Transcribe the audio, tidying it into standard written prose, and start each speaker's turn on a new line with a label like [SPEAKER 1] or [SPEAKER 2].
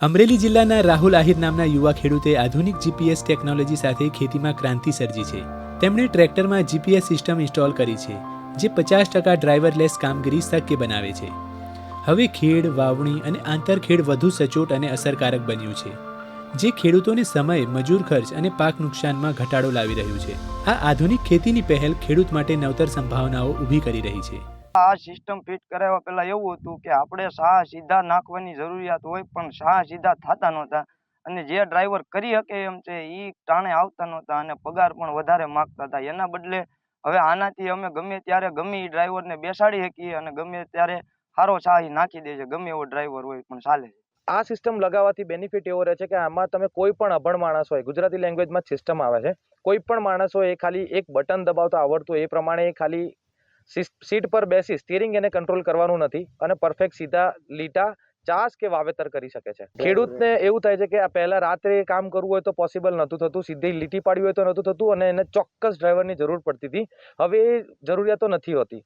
[SPEAKER 1] અમરેલી જિલ્લાના રાહુલ આહિર નામના યુવા ખેડૂતે આધુનિક જીપીએસ ટેકનોલોજી સાથે ખેતીમાં ક્રાંતિ સર્જી છે. તેમણે ટ્રેક્ટરમાં જીપીએસ સિસ્ટમ ઇન્સ્ટોલ કરી છે, જે 50% ડ્રાઈવરલેસ કામગીરી શક્ય બનાવે છે. હવે ખેડ, વાવણી અને આંતરખેડ વધુ સચોટ અને અસરકારક બન્યું છે, જે ખેડૂતોને સમય, મજૂર ખર્ચ અને પાક નુકસાનમાં ઘટાડો લાવી રહ્યું છે. આ આધુનિક ખેતીની પહેલ ખેડૂત માટે નવતર સંભાવનાઓ ઊભી કરી રહી છે.
[SPEAKER 2] આ સિસ્ટમ ફિટ કરાવવા પહેલા એવું હતું કે આપણે સાહ સીધા નાખવાની જરૂરિયાત હોય, પણ સાહ સીધા થતા નહોતા અને જે ડ્રાઈવર કરી શકે એમ છે એ ટાણે આવતા નહોતા અને પગાર પણ વધારે માગતા હતા. એના બદલે હવે આનાથી અમે ગમે ત્યારે ગમે એ ડ્રાઈવરને બેસાડી શકીએ અને ગમે ત્યારે સારો સાહ નાખી દે છે. ગમે એવો ડ્રાઈવર હોય પણ ચાલે છે.
[SPEAKER 3] આ સિસ્ટમ લગાવવાથી બેનિફિટ એવો રહે છે કે આમાં તમે કોઈ પણ અભણ માણસ હોય, ગુજરાતી લેંગ્વેજમાં સિસ્ટમ આવે છે, કોઈ પણ માણસ હોય એ ખાલી એક બટન દબાવતા આવડતું હોય એ પ્રમાણે ખાલી સીટ પર બેસી સ્ટીરિંગ એને કંટ્રોલ કરવાનું નથી અને પરફેક્ટ સીધા લીટા ચાસ કે વાવેતર કરી શકે છે. ખેડૂતને એવું થાય છે કે આ પહેલા રાત્રે કામ કરવું હોય તો પોસિબલ નહોતું થતું, સીધી લીટી પાડવી હોય તો નહોતું થતું અને એને ચોક્કસ ડ્રાઈવરની જરૂર પડતી હતી. હવે એ જરૂરિયાતો નથી હોતી.